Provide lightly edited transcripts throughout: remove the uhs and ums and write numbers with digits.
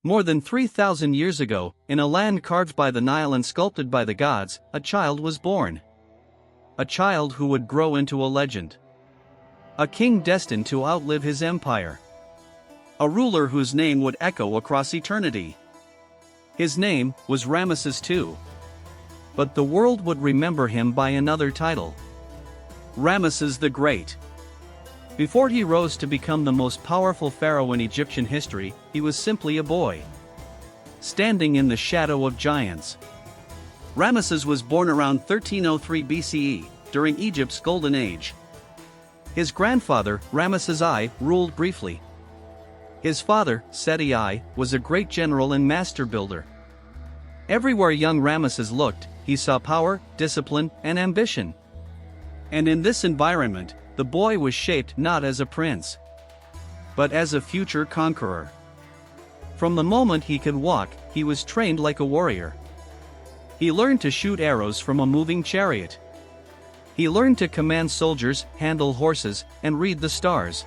More than 3,000 years ago, in a land carved by the Nile and sculpted by the gods, a child was born. A child who would grow into a legend. A king destined to outlive his empire. A ruler whose name would echo across eternity. His name was Ramesses II. But the world would remember him by another title. Ramesses the Great. Before he rose to become the most powerful pharaoh in Egyptian history, he was simply a boy, standing in the shadow of giants. Ramesses was born around 1303 BCE, during Egypt's Golden Age. His grandfather, Ramesses I, ruled briefly. His father, Seti I, was a great general and master builder. Everywhere young Ramesses looked, he saw power, discipline, and ambition. And in this environment, the boy was shaped not as a prince, but as a future conqueror. From the moment he could walk, he was trained like a warrior. He learned to shoot arrows from a moving chariot. He learned to command soldiers, handle horses, and read the stars.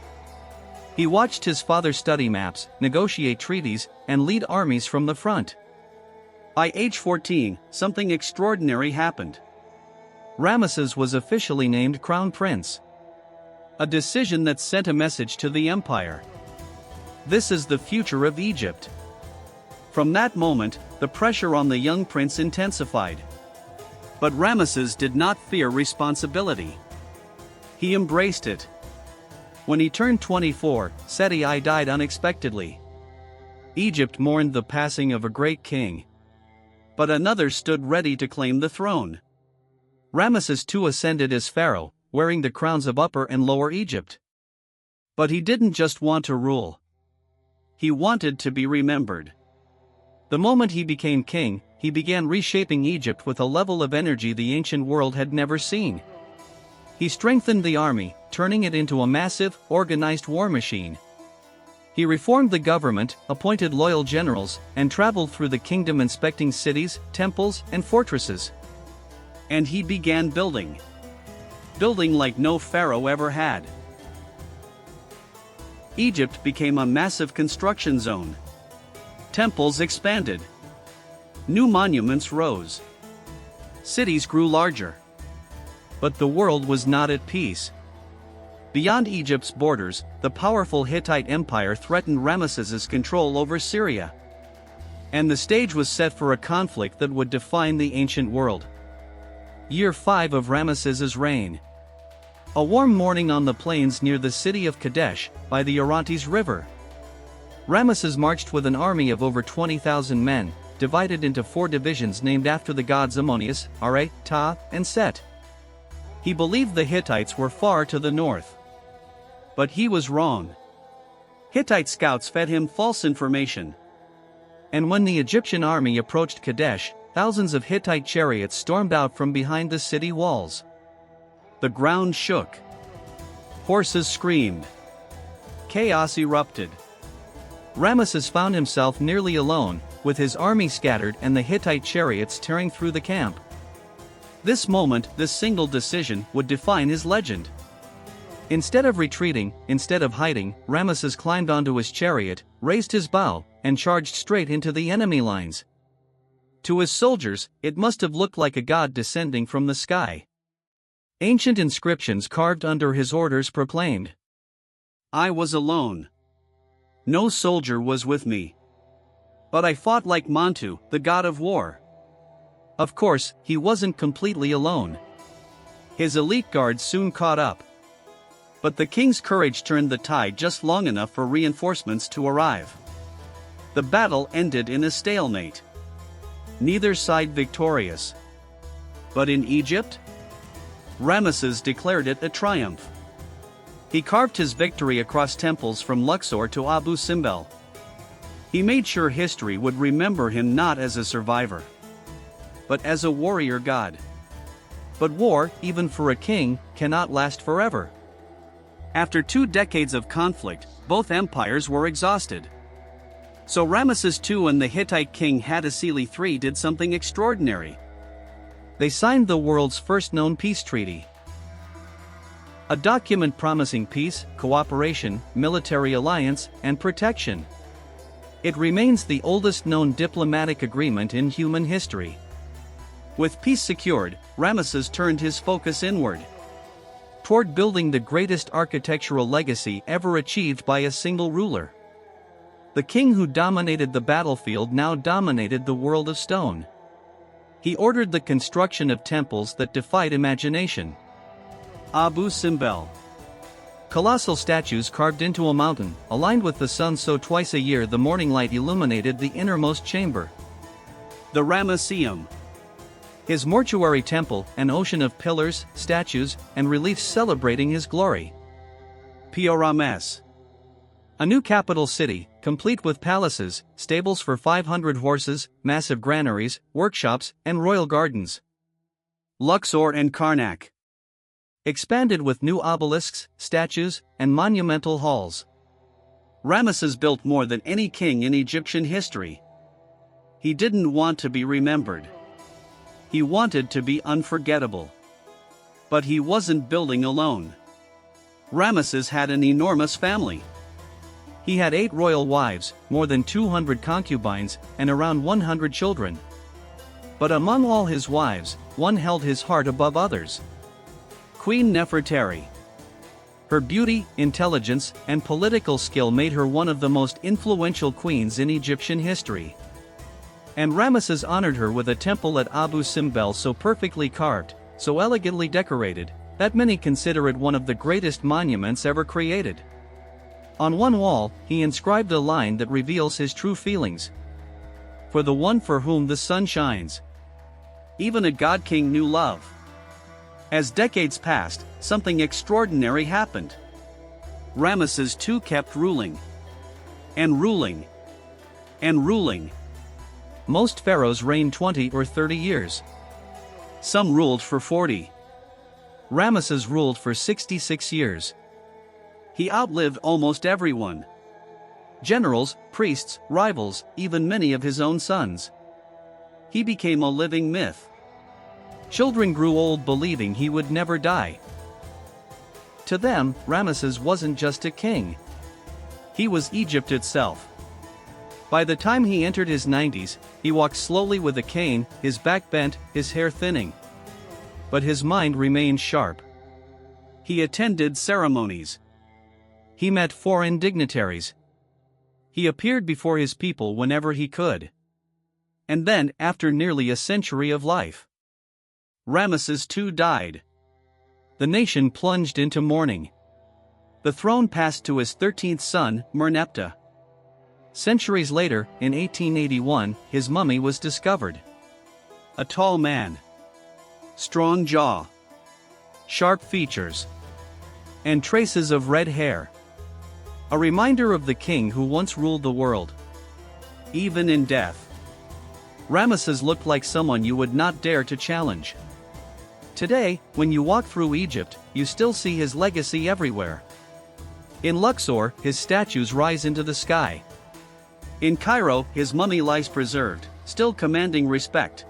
He watched his father study maps, negotiate treaties, and lead armies from the front. By age 14, something extraordinary happened. Ramesses was officially named Crown Prince. A decision that sent a message to the empire. This is the future of Egypt. From that moment, the pressure on the young prince intensified. But Ramesses did not fear responsibility. He embraced it. When he turned 24, Seti I died unexpectedly. Egypt mourned the passing of a great king. But another stood ready to claim the throne. Ramesses II ascended as pharaoh, wearing the crowns of Upper and Lower Egypt. But he didn't just want to rule. He wanted to be remembered. The moment he became king, he began reshaping Egypt with a level of energy the ancient world had never seen. He strengthened the army, turning it into a massive, organized war machine. He reformed the government, appointed loyal generals, and traveled through the kingdom inspecting cities, temples, and fortresses. And he began building. Building like no pharaoh ever had. Egypt became a massive construction zone. Temples expanded. New monuments rose. Cities grew larger. But the world was not at peace. Beyond Egypt's borders, the powerful Hittite Empire threatened Ramesses's control over Syria. And the stage was set for a conflict that would define the ancient world. Year 5 of Ramesses's reign. A warm morning on the plains near the city of Kadesh, by the Orontes River. Ramesses marched with an army of over 20,000 men, divided into 4 divisions named after the gods Ammonius, Are, Ta, and Set. He believed the Hittites were far to the north. But he was wrong. Hittite scouts fed him false information. And when the Egyptian army approached Kadesh, thousands of Hittite chariots stormed out from behind the city walls. The ground shook. Horses screamed. Chaos erupted. Ramesses found himself nearly alone, with his army scattered and the Hittite chariots tearing through the camp. This moment, this single decision, would define his legend. Instead of retreating, instead of hiding, Ramesses climbed onto his chariot, raised his bow, and charged straight into the enemy lines. To his soldiers, it must have looked like a god descending from the sky. Ancient inscriptions carved under his orders proclaimed, "I was alone. No soldier was with me. But I fought like Montu, the god of war." Of course, he wasn't completely alone. His elite guards soon caught up. But the king's courage turned the tide just long enough for reinforcements to arrive. The battle ended in a stalemate. Neither side victorious. But in Egypt, Ramesses declared it a triumph. He carved his victory across temples from Luxor to Abu Simbel. He made sure history would remember him not as a survivor, but as a warrior god. But war, even for a king, cannot last forever. After 2 decades of conflict, both empires were exhausted. So Ramesses II and the Hittite king Hattusili III did something extraordinary. They signed the world's first known peace treaty. A document promising peace, cooperation, military alliance, and protection. It remains the oldest known diplomatic agreement in human history. With peace secured, Ramesses turned his focus inward, toward building the greatest architectural legacy ever achieved by a single ruler. The king who dominated the battlefield now dominated the world of stone. He ordered the construction of temples that defied imagination. Abu Simbel. Colossal statues carved into a mountain, aligned with the sun so twice a year the morning light illuminated the innermost chamber. The Ramesseum. His mortuary temple, an ocean of pillars, statues, and reliefs celebrating his glory. Pi-Ramesses. A new capital city, complete with palaces, stables for 500 horses, massive granaries, workshops, and royal gardens. Luxor and Karnak. Expanded with new obelisks, statues, and monumental halls. Ramesses built more than any king in Egyptian history. He didn't want to be remembered. He wanted to be unforgettable. But he wasn't building alone. Ramesses had an enormous family. He had 8 royal wives, more than 200 concubines, and around 100 children. But among all his wives, one held his heart above others. Queen Nefertari. Her beauty, intelligence, and political skill made her one of the most influential queens in Egyptian history. And Ramesses honored her with a temple at Abu Simbel so perfectly carved, so elegantly decorated, that many consider it one of the greatest monuments ever created. On one wall, he inscribed a line that reveals his true feelings. For the one for whom the sun shines. Even a god-king knew love. As decades passed, something extraordinary happened. Ramesses II kept ruling. And ruling. And ruling. Most pharaohs reigned 20 or 30 years. Some ruled for 40. Ramesses ruled for 66 years. He outlived almost everyone. Generals, priests, rivals, even many of his own sons. He became a living myth. Children grew old believing he would never die. To them, Ramesses wasn't just a king. He was Egypt itself. By the time he entered his 90s, he walked slowly with a cane, his back bent, his hair thinning. But his mind remained sharp. He attended ceremonies. He met foreign dignitaries. He appeared before his people whenever he could. And then, after nearly a century of life, Ramesses II died. The nation plunged into mourning. The throne passed to his 13th son, Merneptah. Centuries later, in 1881, his mummy was discovered. A tall man. Strong jaw. Sharp features. And traces of red hair. A reminder of the king who once ruled the world. Even in death, Ramesses looked like someone you would not dare to challenge. Today, when you walk through Egypt, you still see his legacy everywhere. In Luxor, his statues rise into the sky. In Cairo, his mummy lies preserved, still commanding respect.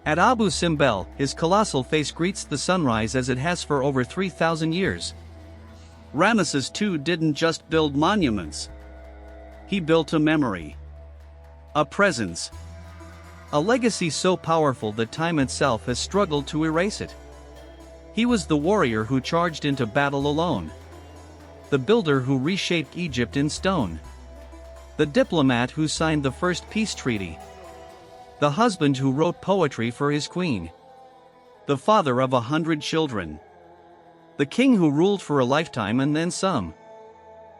At Abu Simbel, his colossal face greets the sunrise as it has for over 3,000 years. Ramesses II didn't just build monuments. He built a memory. A presence. A legacy so powerful that time itself has struggled to erase it. He was the warrior who charged into battle alone. The builder who reshaped Egypt in stone. The diplomat who signed the first peace treaty. The husband who wrote poetry for his queen. The father of 100 children. The king who ruled for a lifetime and then some.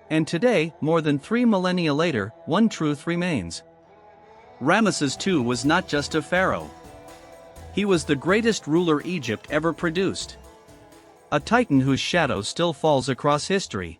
And today, more than 3 millennia later, one truth remains. Ramesses II was not just a pharaoh. He was the greatest ruler Egypt ever produced. A titan whose shadow still falls across history.